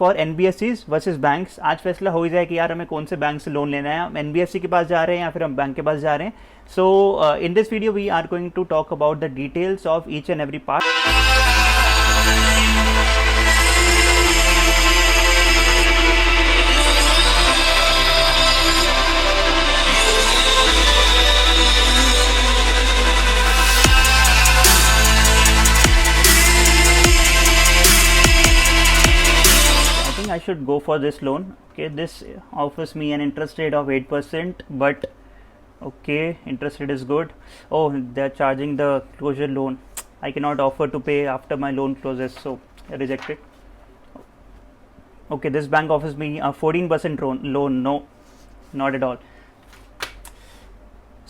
For NBFCs versus banks. आज फैसला हो ही जाए कि यार हमें कौन से बैंक से लोन लेना है, हम एनबीएफसी के पास जा रहे हैं या फिर हम बैंक के पास जा रहे हैं। So in this video we are going to talk about the details of each and every part. I should go for this loan. Okay, this offers me an interest rate of 8%, but okay, interest rate is good. Oh, they are charging the closure loan. I cannot offer to pay after my loan closes, so reject it. Okay, this bank offers me a 14% loan. No, not at all.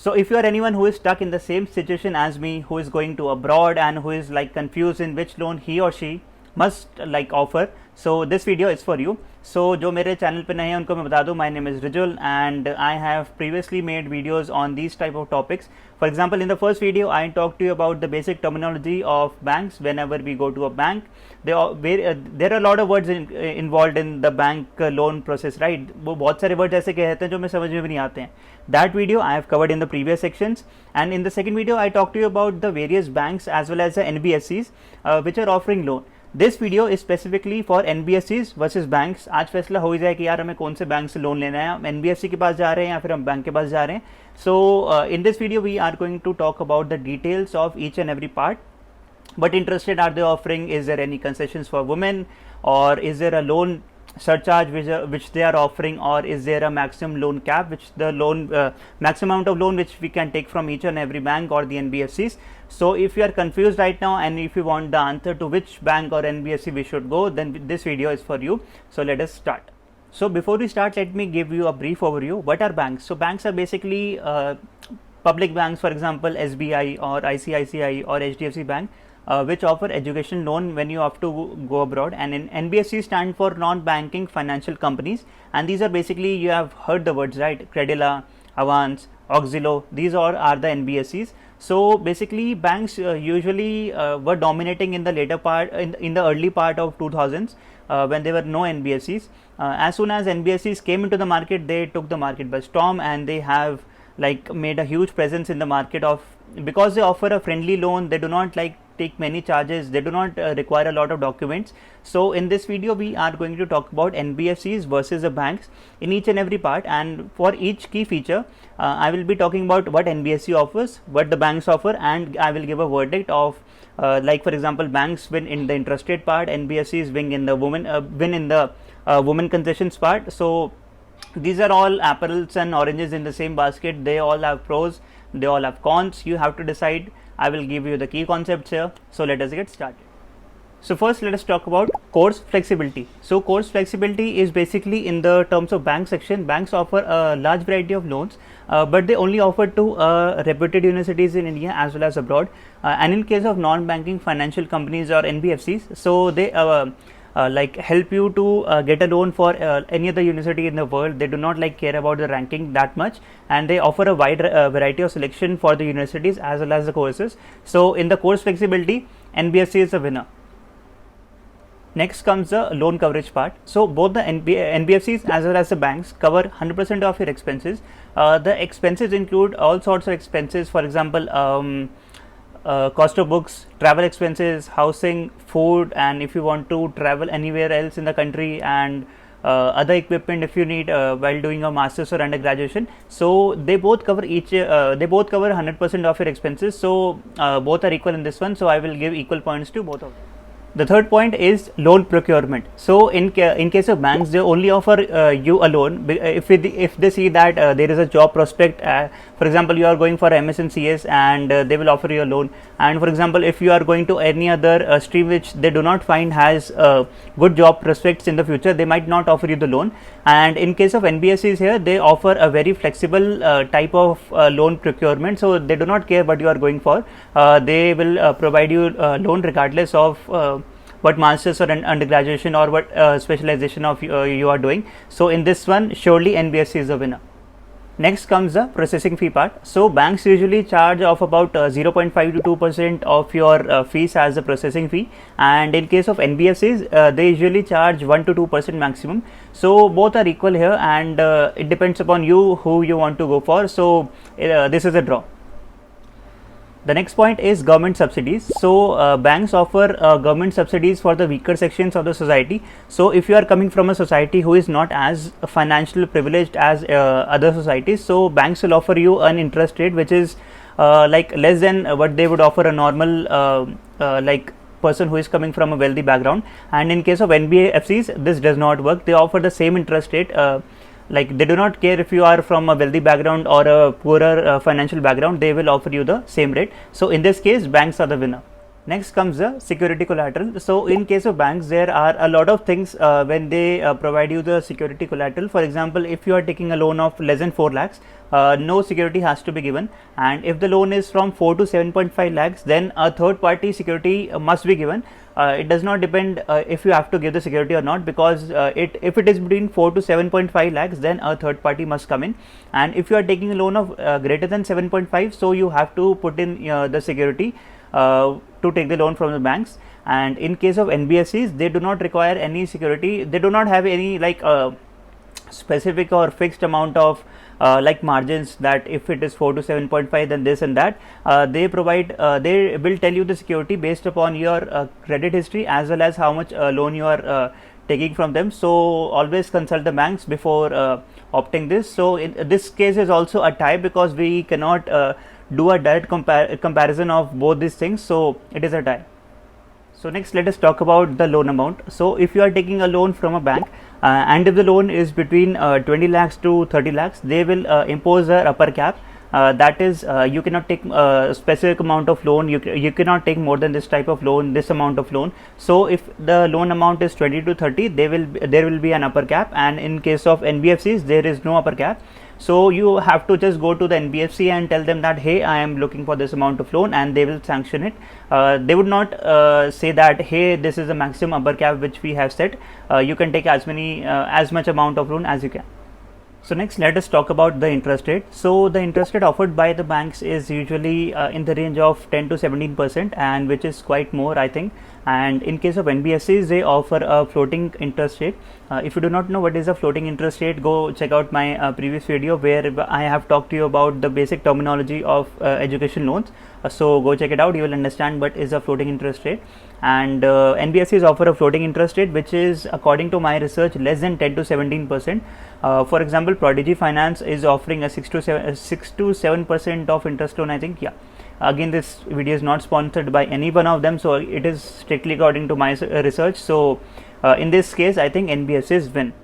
So if you are anyone who is stuck in the same situation as me, who is going to abroad and who is like confused in which loan he or she must like offer, so this video is for you. So जो मेरे channel पे नए हैं उनको मैं बता दूँ, my name is Rijul and I have previously made videos on these type of topics. For example, in the first video I talked to you about the basic terminology of banks. Whenever we go to a bank, there are a lot of words involved in the bank loan process, right? वो बहुत सारे words ऐसे कहते हैं जो मैं समझ में भी नहीं आते हैं. That video I have covered in the previous sections, and in the second video I talked to you about the various banks as well as the NBFCs which are offering loan. This video is specifically for NBFCs versus banks. आज फैसला हो ही जाए कि यार हमें कौन से bank से लोन लेना है, हम एनबीएफसी के पास जा रहे हैं या फिर हम बैंक के पास जा रहे हैं। So in this video we are going to talk about the details of each and every part. But interested, are they offering, is there any concessions for women, or is there a loan surcharge which they are offering, or is there a maximum loan cap which the loan maximum amount of loan which we can take from each and every bank or the NBFCs. So if you are confused right now and if you want the answer to which bank or NBFC we should go, then this video is for you. So let us start. So before we start, let me give you a brief overview. What are banks? So banks are basically public banks, for example SBI or ICICI or HDFC Bank, which offer education loan when you have to go abroad. And in NBFC stand for non-banking financial companies, and these are basically, you have heard the words, right? Credila, Avance, Auxilo, these all are the NBFCs. So basically banks usually were dominating in the later part, in the early part of 2000s when there were no NBFCs. As soon as NBFCs came into the market, they took the market by storm, and they have like made a huge presence in the market of, because they offer a friendly loan, they do not like take many charges, they do not require a lot of documents. So in this video we are going to talk about NBFCs versus the banks in each and every part, and for each key feature I will be talking about what NBFC offers, what the banks offer, and I will give a verdict of like for example, banks win in the interest rate part, NBFCs win in the women concessions part. So these are all apples and oranges in the same basket. They all have pros, they all have cons. You have to decide. I will give you the key concepts here. So let us get started. So first let us talk about course flexibility. So course flexibility is basically in the terms of bank section. Banks offer a large variety of loans, but they only offer to reputed universities in India as well as abroad. And in case of non-banking financial companies or NBFCs, so they like help you to get a loan for any other university in the world. They do not like care about the ranking that much, and they offer a wide variety of selection for the universities as well as the courses. So in the course flexibility, NBFC is the winner. Next comes the loan coverage part. So both the NBFCs as well as the banks cover 100% of your expenses. The expenses include all sorts of expenses, for example cost of books, travel expenses, housing, food, and if you want to travel anywhere else in the country, and other equipment if you need while doing a master's or undergraduation. So they both cover 100% of your expenses. So both are equal in this one. So I will give equal points to both of them. The third point is loan procurement. So in case of banks, they only offer you a loan if they see that there is a job prospect. For example, you are going for MS and CS, and they will offer you a loan. And for example, if you are going to any other stream which they do not find has good job prospects in the future, they might not offer you the loan. And in case of NBFCs here, they offer a very flexible type of loan procurement. So they do not care what you are going for. They will provide you loan regardless of what masters or undergraduation or what specialization of you are doing. So in this one, surely NBFC is the winner. Next comes the processing fee part. So banks usually charge of about 0.5 to 2% of your fees as a processing fee, and in case of NBFCs they usually charge 1 to 2% maximum. So both are equal here, and it depends upon you who you want to go for. So this is a draw. The next point is government subsidies. So banks offer government subsidies for the weaker sections of the society. So if you are coming from a society who is not as financially privileged as other societies, so banks will offer you an interest rate which is like less than what they would offer a normal like person who is coming from a wealthy background. And in case of NBFCs, this does not work. They offer the same interest rate. Like they do not care if you are from a wealthy background or a poorer financial background, they will offer you the same rate. So in this case, banks are the winner. Next comes the security collateral. So in case of banks, there are a lot of things when they provide you the security collateral. For example, if you are taking a loan of less than 4 lakhs, no security has to be given, and if the loan is from 4 to 7.5 lakhs, then a third party security must be given. It does not depend if you have to give the security or not, because if it is between 4 to 7.5 lakhs, then a third party must come in. And if you are taking a loan of greater than 7.5, so you have to put in the security to take the loan from the banks. And in case of NBFCs, they do not require any security. They do not have any like specific or fixed amount of like margins, that if it is 4 to 7.5 then this and that. They provide they will tell you the security based upon your credit history as well as how much loan you are taking from them. So always consult the banks before opting this. So in this case is also a tie, because we cannot do a direct comparison of both these things, so it is a tie. So next, let us talk about the loan amount. So if you are taking a loan from a bank and if the loan is between 20 lakhs to 30 lakhs, they will impose a upper cap. That is, you cannot take a specific amount of loan. You cannot take more than this type of loan, this amount of loan. So if the loan amount is 20 to 30, there will be an upper cap. And in case of NBFCs, there is no upper cap. So you have to just go to the NBFC and tell them that, hey, I am looking for this amount of loan, and they will sanction it. They would not say that, hey, this is the maximum upper cap which we have set. You can take as much amount of loan as you can. So next, let us talk about the interest rate. So the interest rate offered by the banks is usually in the range of 10 to 17%, and which is quite more, I think. And in case of NBFCs, they offer a floating interest rate. If you do not know what is a floating interest rate, go check out my previous video where I have talked to you about the basic terminology of education loans. So go check it out. You will understand what is a floating interest rate. And NBFCs offer a floating interest rate which is, according to my research, less than 10 to 17%. For example, Prodigy Finance is offering a 6 to 7% of interest loan, I think. Yeah. Again, this video is not sponsored by any one of them, so it is strictly according to my research. So in this case, I think NBFCs win.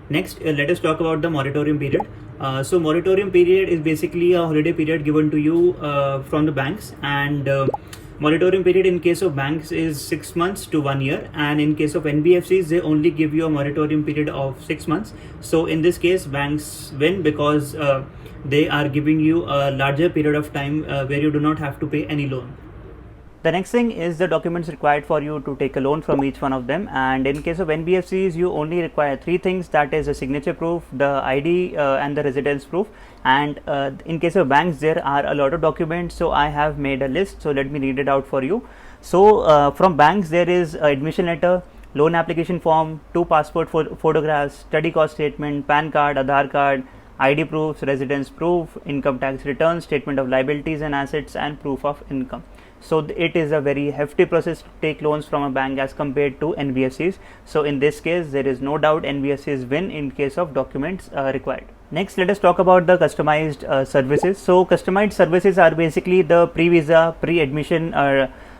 Next, let us talk about the moratorium period. So moratorium period is basically a holiday period given to you from the banks, and moratorium period in case of banks is 6 months to 1 year, and in case of NBFCs, they only give you a moratorium period of 6 months. So in this case, banks win because they are giving you a larger period of time where you do not have to pay any loan. The next thing is the documents required for you to take a loan from each one of them. And in case of NBFCs, you only require 3 things, that is a signature proof, the ID and the residence proof. And in case of banks, there are a lot of documents, so I have made a list. So let me read it out for you. So from banks, there is admission letter, loan application form, 2 passport photographs, study cost statement, PAN card, Aadhaar card, ID proofs, residence proof, income tax return, statement of liabilities and assets, and proof of income. So it is a very hefty process to take loans from a bank as compared to NBFCs. So in this case, there is no doubt NBFCs win in case of documents required. Next, let us talk about the customized services. So customized services are basically the pre-visa, pre-admission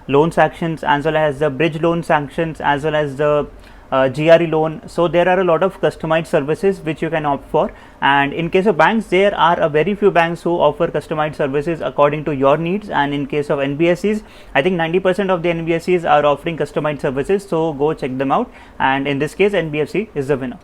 loan sanctions, as well as the bridge loan sanctions, as well as the GRE loan. So there are a lot of customized services which you can opt for. And in case of banks, there are a very few banks who offer customized services according to your needs. And in case of NBFCs, I think 90% of the NBFCs are offering customized services. So go check them out. And in this case, NBFC is the winner.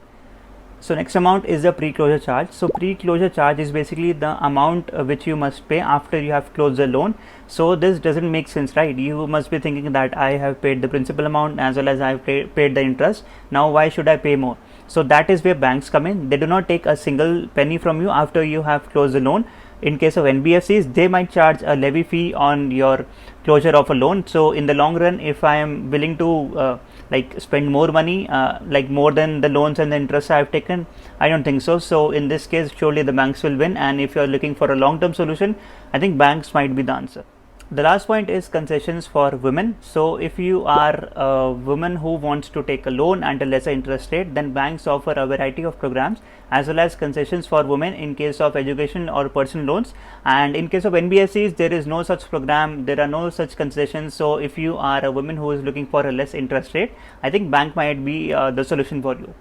So next amount is the pre-closure charge. So pre-closure charge is basically the amount which you must pay after you have closed the loan. So this doesn't make sense, right? You must be thinking that I have paid the principal amount as well as I have paid the interest. Now why should I pay more? So that is where banks come in. They do not take a single penny from you after you have closed the loan. In case of NBFCs, they might charge a levy fee on your closure of a loan. So in the long run, if I am willing to like spend more money, like more than the loans and the interest I have taken, I don't think so. So in this case, surely the banks will win. And if you are looking for a long-term solution, I think banks might be the answer. The last point is concessions for women. So if you are a woman who wants to take a loan at a lesser interest rate, then banks offer a variety of programs as well as concessions for women in case of education or personal loans. And in case of NBFCs, there is no such program, there are no such concessions. So if you are a woman who is looking for a less interest rate, I think bank might be the solution for you.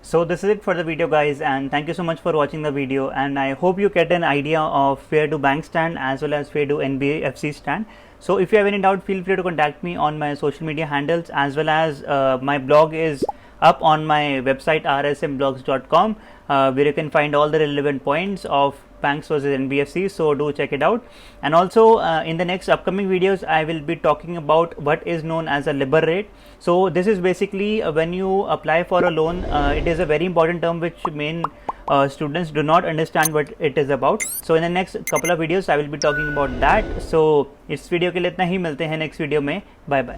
So this is it for the video, guys, and thank you so much for watching the video, and I hope you get an idea of where do banks stand as well as where do NBFCs stand. So if you have any doubt, feel free to contact me on my social media handles, as well as my blog is up on my website rsmblogs.com, where you can find all the relevant points of banks versus NBFCs, so do check it out. And also in the next upcoming videos, I will be talking about what is known as a LIBOR rate. So this is basically when you apply for a loan, it is a very important term which main students do not understand what it is about. So in the next couple of videos I will be talking about that. So इस video के लिए इतना ही, मिलते हैं next video में, bye bye.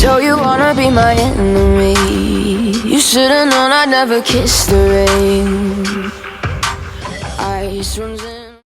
So you wanna be my enemy? You should've known I'd never kiss the rain. Ice runs in